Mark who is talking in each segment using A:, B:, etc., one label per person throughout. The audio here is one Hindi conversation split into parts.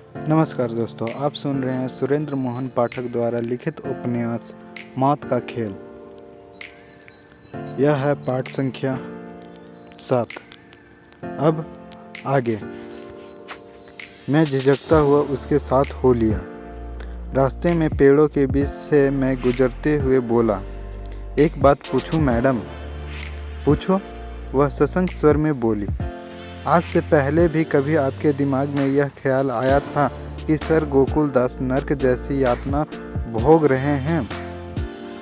A: नमस्कार दोस्तों, आप सुन रहे हैं सुरेंद्र मोहन पाठक द्वारा लिखित उपन्यास मौत का खेल। यह है पाठ संख्या 7। अब आगे। मैं झिझकता हुआ उसके साथ हो लिया। रास्ते में पेड़ों के बीच से मैं गुजरते हुए बोला, एक बात पूछूं मैडम? पूछो, वह सशंक स्वर में बोली। आज से पहले भी कभी आपके दिमाग में यह ख्याल आया था कि सर गोकुलदास नर्क जैसी यातना भोग रहे हैं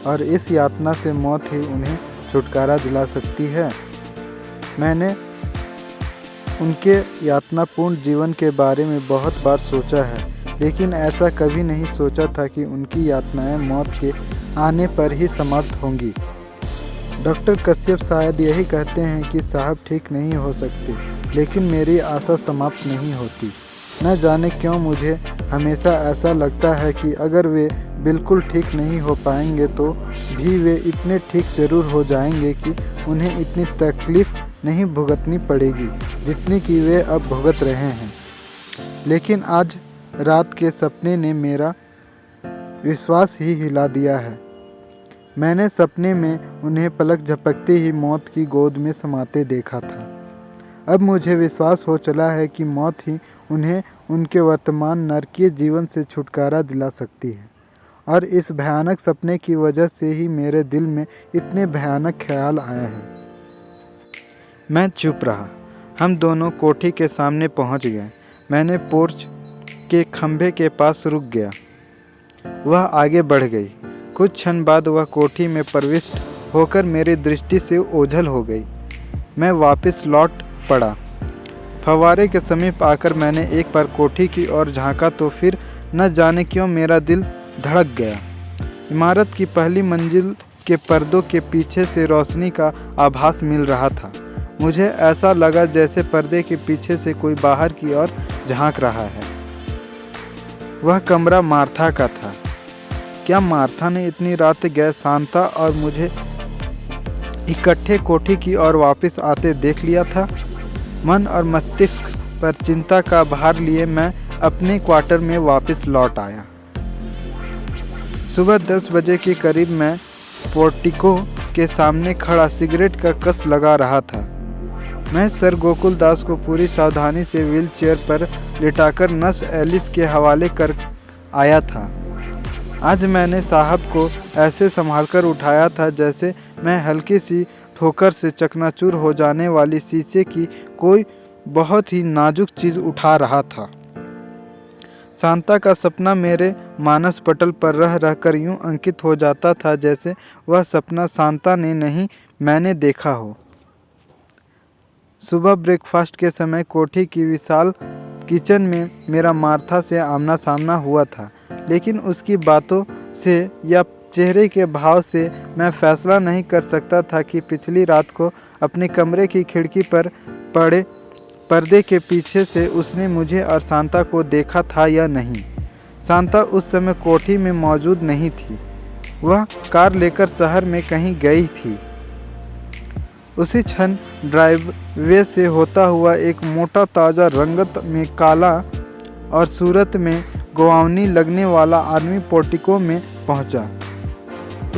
A: और इस यातना से मौत ही उन्हें छुटकारा दिला सकती है? मैंने उनके यातनापूर्ण जीवन के बारे में बहुत बार सोचा है, लेकिन ऐसा कभी नहीं सोचा था कि उनकी यातनाएं मौत के आने पर ही समाप्त होंगी। डॉक्टर कश्यप शायद यही कहते हैं कि साहब ठीक नहीं हो सकते, लेकिन मेरी आशा समाप्त नहीं होती। न जाने क्यों मुझे हमेशा ऐसा लगता है कि अगर वे बिल्कुल ठीक नहीं हो पाएंगे तो भी वे इतने ठीक जरूर हो जाएंगे कि उन्हें इतनी तकलीफ़ नहीं भुगतनी पड़ेगी जितनी कि वे अब भुगत रहे हैं। लेकिन आज रात के सपने ने मेरा विश्वास ही हिला दिया है। मैंने सपने में उन्हें पलक झपकते ही मौत की गोद में समाते देखा था। अब मुझे विश्वास हो चला है कि मौत ही उन्हें उनके वर्तमान नरकीय जीवन से छुटकारा दिला सकती है, और इस भयानक सपने की वजह से ही मेरे दिल में इतने भयानक ख्याल आए हैं। मैं चुप रहा। हम दोनों कोठी के सामने पहुंच गए। मैंने पोर्च के खंभे के पास रुक गया। वह आगे बढ़ गई। कुछ क्षण बाद वह कोठी में प्रविष्ट होकर मेरी दृष्टि से ओझल हो गई। मैं वापस लौट पड़ा। फव्वारे के समीप आकर मैंने एक बार कोठी की ओर झांका तो फिर न जाने क्यों मेरा दिल धड़क गया। इमारत की पहली मंजिल के पर्दों के पीछे से रोशनी का आभास मिल रहा था। मुझे ऐसा लगा जैसे पर्दे के पीछे से कोई बाहर की ओर झांक रहा है। वह कमरा मार्था का था। क्या मार्था ने इतनी रात गैस शांता और मुझे इकट्ठे कोठी की ओर वापस आते देख लिया था? मन और मस्तिष्क पर चिंता का भार लिए मैं अपने क्वार्टर में वापस लौट आया। सुबह 10 बजे के करीब मैं पोर्टिको के सामने खड़ा सिगरेट का कस लगा रहा था। मैं सर गोकुलदास को पूरी सावधानी से व्हील चेयर पर लिटाकर नस एलिस के हवाले कर आया था। आज मैंने साहब को ऐसे संभालकर उठाया था जैसे मैं हल्की सी ठोकर से चकनाचूर हो जाने वाली शीशे की कोई बहुत ही नाजुक चीज़ उठा रहा था। शांता का सपना मेरे मानस पटल पर रह रहकर यूं अंकित हो जाता था जैसे वह सपना शांता ने नहीं, मैंने देखा हो। सुबह ब्रेकफास्ट के समय कोठी की विशाल किचन में मेरा मार्था से आमना सामना हुआ था, लेकिन उसकी बातों से या चेहरे के भाव से मैं फैसला नहीं कर सकता था कि पिछली रात को अपने कमरे की खिड़की पर पड़े पर्दे के पीछे से उसने मुझे और शांता को देखा था या नहीं। शांता उस समय कोठी में मौजूद नहीं थी। वह कार लेकर शहर में कहीं गई थी। उसी क्षण ड्राइववे से होता हुआ एक मोटा ताज़ा रंगत में काला और सूरत में गुआवनी लगने वाला आदमी पोर्टिको में पहुंचा।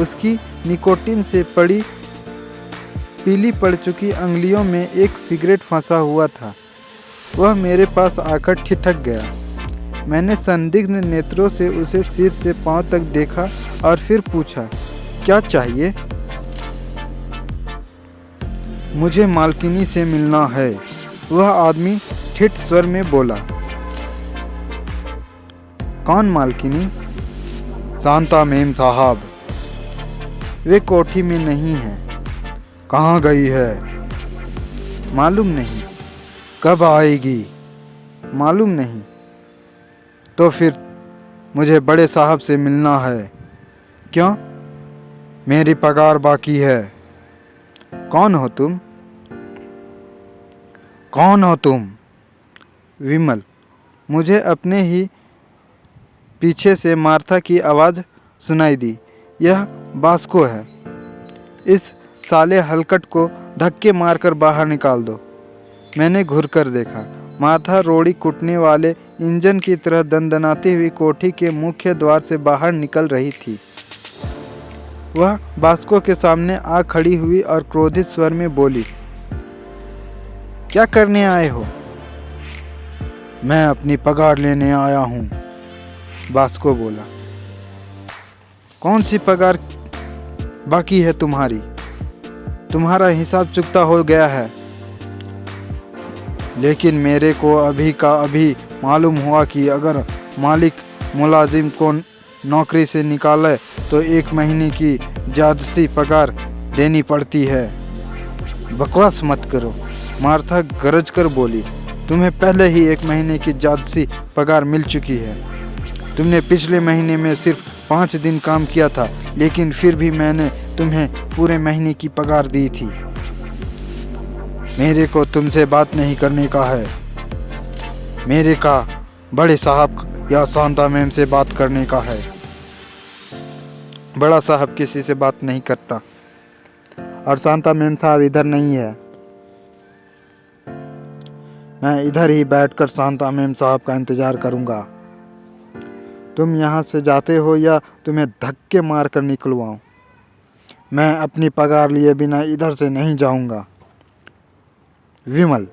A: उसकी निकोटीन से पीली पड़ चुकी अंगुलियों में एक सिगरेट फंसा हुआ था। वह मेरे पास आकर ठिठक गया। मैंने संदिग्ध नेत्रों से उसे सिर से पांव तक देखा और फिर पूछा, क्या चाहिए? मुझे मालकिनी से मिलना है, वह आदमी ठिठ स्वर में बोला। कौन मालकिनी? शांता मेम साहब। वे कोठी में नहीं है। कहाँ गई है? मालूम नहीं। कब आएगी? मालूम नहीं। तो फिर मुझे बड़े साहब से मिलना है। क्यों? मेरी पगार बाकी है। कौन हो तुम? कौन हो तुम? विमल। मुझे अपने ही पीछे से मार्था की आवाज़ सुनाई दी। यह बास्को है। इस साले हलकट को धक्के मारकर बाहर निकाल दो। मैंने घुरकर देखा। माथा रोड़ी कुटने वाले इंजन की तरह दनदनाती हुई कोठी के मुख्य द्वार से बाहर निकल रही थी। वह बास्को के सामने आ खड़ी हुई और क्रोधित स्वर में बोली, क्या करने आए हो? मैं अपनी पगार लेने आया हूँ, बास्को बोला। कौन सी पगार बाकी है तुम्हारी? तुम्हारा हिसाब चुकता हो गया है। लेकिन मेरे को अभी का अभी मालूम हुआ कि अगर मालिक मुलाजिम को नौकरी से निकाले तो 1 महीने की ज़्यादती पगार देनी पड़ती है। बकवास मत करो, मार्था गरज कर बोली। तुम्हें पहले ही 1 महीने की ज़्यादती पगार मिल चुकी है। तुमने पिछले महीने में सिर्फ 5 दिन काम किया था, लेकिन फिर भी मैंने तुम्हें पूरे महीने की पगार दी थी। मेरे को तुमसे बात नहीं करने का है। मेरे का बड़े साहब या शांता मैम से बात करने का है। बड़ा साहब किसी से बात नहीं करता और शांता मैम साहब इधर नहीं है। मैं इधर ही बैठकर शांता मैम साहब का इंतज़ार करूँगा। तुम यहाँ से जाते हो या तुम्हें धक्के मार कर निकलवाऊँ? मैं अपनी पगार लिए बिना इधर से नहीं जाऊँगा। विमल,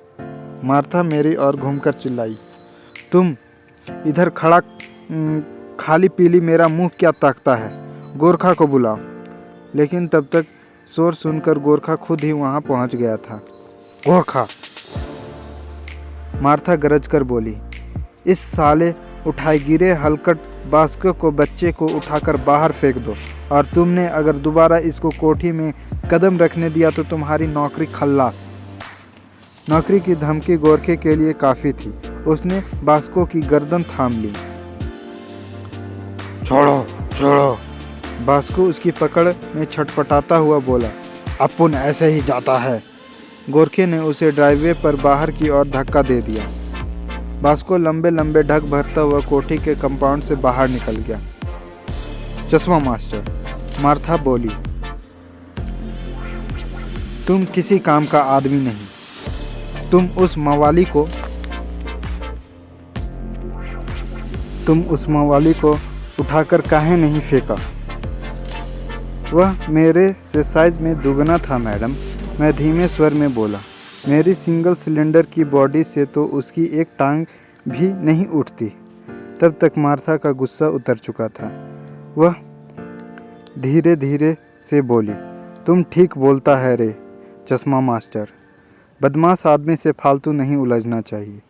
A: मार्था मेरी ओर घूमकर चिल्लाई, तुम इधर खड़ा खाली पीली मेरा मुंह क्या ताकता है? गोरखा को बुलाओ। लेकिन तब तक शोर सुनकर गोरखा खुद ही वहां पहुंच गया था। गोरखा, मार्था गरज कर बोली, इस साले उठाए गिरे हलकट बास्को को बच्चे को उठाकर बाहर फेंक दो, और तुमने अगर दोबारा इसको कोठी में कदम रखने दिया तो तुम्हारी नौकरी खल्लास। नौकरी की धमकी गोरखे के लिए काफ़ी थी। उसने बास्को की गर्दन थाम ली। छोड़ो छोड़ो, बास्को उसकी पकड़ में छटपटाता हुआ बोला। अपुन ऐसे ही जाता है। गोरखे ने उसे ड्राइववे पर बाहर की ओर धक्का दे दिया। बास्को लंबे लंबे ढक भरता हुआ कोठी के कंपाउंड से बाहर निकल गया। चश्मा मास्टर, मार्था बोली, तुम किसी काम का आदमी नहीं। तुम उस मवाली को उठाकर काहे नहीं फेंका? वह मेरे से साइज में दुगना था मैडम, मैं धीमे स्वर में बोला। मेरी सिंगल सिलेंडर की बॉडी से तो उसकी एक टांग भी नहीं उठती। तब तक मार्था का गुस्सा उतर चुका था। वह धीरे धीरे से बोली, तुम ठीक बोलता है रे चश्मा मास्टर। बदमाश आदमी से फालतू नहीं उलझना चाहिए।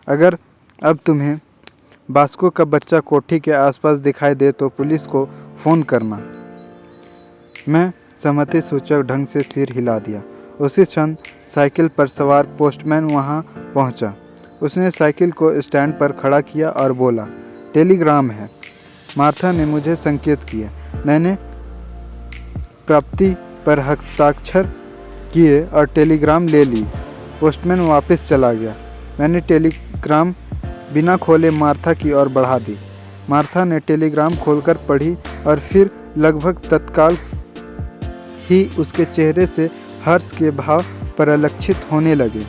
A: अगर अब तुम्हें बास्को का बच्चा कोठी के आसपास दिखाई दे तो पुलिस को फ़ोन करना। मैं सहमति सूचक ढंग से सिर हिला दिया। उसी क्षण साइकिल पर सवार पोस्टमैन वहां पहुंचा। उसने साइकिल को स्टैंड पर खड़ा किया और बोला, टेलीग्राम है। मार्था ने मुझे संकेत किया। मैंने प्राप्ति पर हस्ताक्षर किए और टेलीग्राम ले ली। पोस्टमैन वापस चला गया। मैंने टेलीग्राम बिना खोले मार्था की ओर बढ़ा दी। मार्था ने टेलीग्राम खोलकर पढ़ी और फिर लगभग तत्काल ही उसके चेहरे से हर्ष के भाव परिलक्षित होने लगे।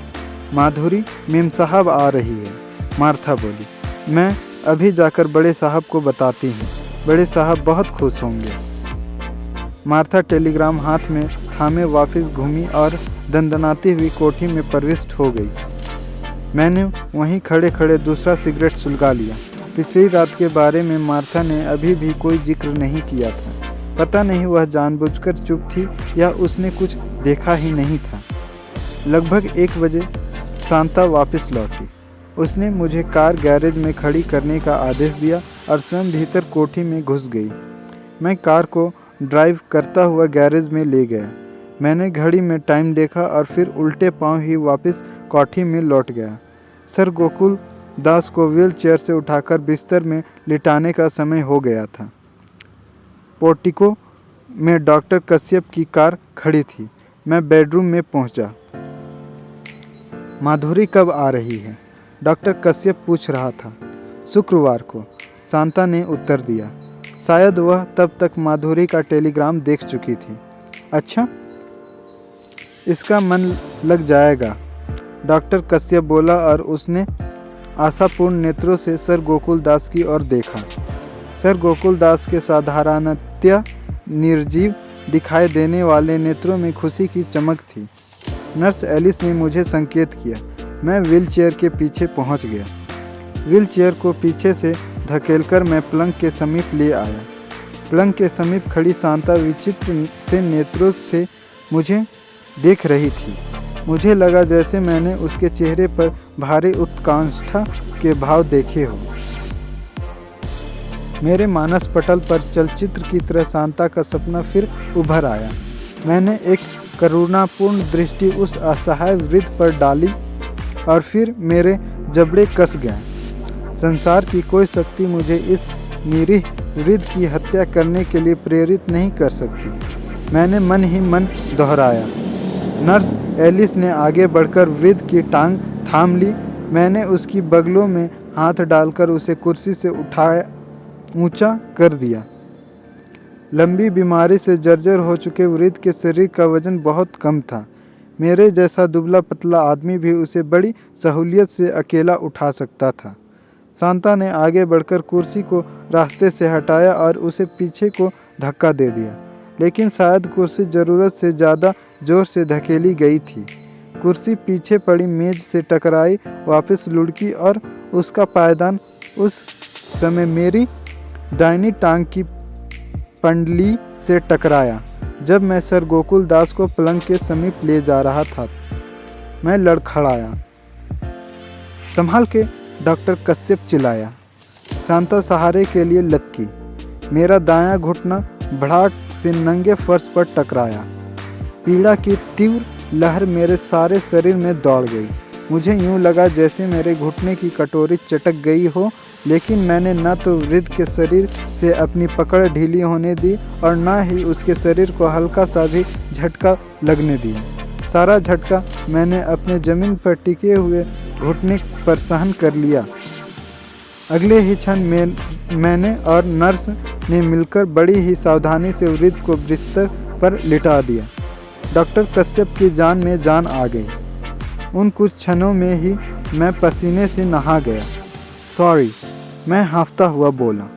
A: माधुरी मेम साहब आ रही है, मार्था बोली। मैं अभी जाकर बड़े साहब को बताती हूँ। बड़े साहब बहुत खुश होंगे। मार्था टेलीग्राम हाथ में थामे वापस घूमी और दंदनाती हुई कोठी में प्रविष्ट हो गई। मैंने वहीं खड़े खड़े दूसरा सिगरेट सुलगा लिया। पिछली रात के बारे में मार्था ने अभी भी कोई जिक्र नहीं किया था। पता नहीं वह जानबूझकर चुप थी या उसने कुछ देखा ही नहीं था। लगभग 1 बजे शांता वापस लौटी। उसने मुझे कार गैरेज में खड़ी करने का आदेश दिया और स्वयं भीतर कोठी में घुस गई। मैं कार को ड्राइव करता हुआ गैरेज में ले गया। मैंने घड़ी में टाइम देखा और फिर उल्टे पांव ही वापस कोठी में लौट गया। सर गोकुल दास को व्हील चेयर से उठाकर बिस्तर में लिटाने का समय हो गया था। पोर्टिको में डॉक्टर कश्यप की कार खड़ी थी। मैं बेडरूम में पहुंचा। माधुरी कब आ रही है? डॉक्टर कश्यप पूछ रहा था। शुक्रवार को, शांता ने उत्तर दिया। शायद वह तब तक माधुरी का टेलीग्राम देख चुकी थी। अच्छा, इसका मन लग जाएगा। डॉक्टर कश्यप बोला और उसने आशापूर्ण नेत्रों से सर गोकुल दास की ओर देखा। सर गोकुल दास के साधारणतया निर्जीव दिखाई देने वाले नेत्रों में खुशी की चमक थी। नर्स एलिस ने मुझे संकेत किया। मैं व्हीलचेयर के पीछे पहुंच गया। व्हीलचेयर को पीछे से धकेलकर मैं पलंग के समीप ले आया। पलंग के समीप खड़ी शांता विचित्र से नेत्रों से मुझे देख रही थी। मुझे लगा जैसे मैंने उसके चेहरे पर भारी उत्कंठा के भाव देखे हो। मेरे मानस पटल पर चलचित्र की तरह शांता का सपना फिर उभर आया। मैंने एक करुणापूर्ण दृष्टि उस असहाय वृद्ध पर डाली और फिर मेरे जबड़े कस गए। संसार की कोई शक्ति मुझे इस निरीह वृद्ध की हत्या करने के लिए प्रेरित नहीं कर सकती। मैंने मन ही मन दोहराया। नर्स एलिस ने आगे बढ़कर वृद्ध की टांग थाम ली। मैंने उसकी बगलों में हाथ डालकर उसे कुर्सी से उठाया, ऊंचा कर दिया। लंबी बीमारी से जर्जर हो चुके वृद्ध के शरीर का वजन बहुत कम था। मेरे जैसा दुबला पतला आदमी भी उसे बड़ी सहूलियत से अकेला उठा सकता था। शांता ने आगे बढ़कर कुर्सी को रास्ते से हटाया और उसे पीछे को धक्का दे दिया, लेकिन शायद कुर्सी ज़रूरत से ज़्यादा जोर से धकेली गई थी। कुर्सी पीछे पड़ी मेज से टकराई, वापस लुढ़की और उसका पायदान उस समय मेरी दाहिनी टांग की पंडली से टकराया। जब मैं सर गोकुल दास को पलंग के समीप ले जा रहा था, मैं लड़खड़ाया। संभाल के, डॉक्टर कश्यप चिल्लाया। शांता सहारे के लिए लपकी। मेरा दायां घुटना भड़ाक से नंगे फर्श पर टकराया। पीड़ा की तीव्र लहर मेरे सारे शरीर में दौड़ गई। मुझे यूं लगा जैसे मेरे घुटने की कटोरी चटक गई हो, लेकिन मैंने न तो वृद्ध के शरीर से अपनी पकड़ ढीली होने दी और न ही उसके शरीर को हल्का सा भी झटका लगने दिया। सारा झटका मैंने अपने जमीन पर टिके हुए घुटने पर सहन कर लिया। अगले ही क्षण मैंने और नर्स ने मिलकर बड़ी ही सावधानी से वृद्ध को बिस्तर पर लिटा दिया। डॉक्टर कश्यप की जान में जान आ गई। उन कुछ क्षणों में ही मैं पसीने से नहा गया। सॉरी, मैं हाँफता हुआ बोला।